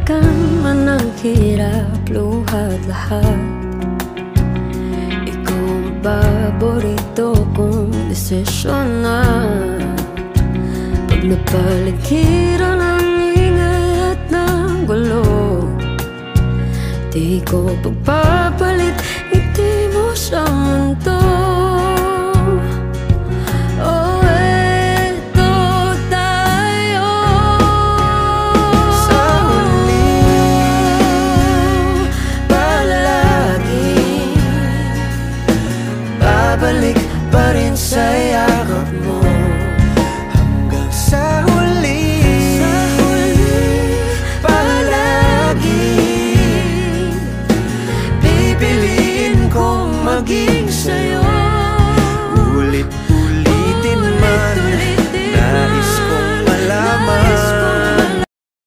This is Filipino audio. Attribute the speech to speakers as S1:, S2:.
S1: balikan man ang hirap, luha't lahat. Ikaw ang paborito kong desisyon na. Pag napaligiran ang ingay at ng gulo, di ko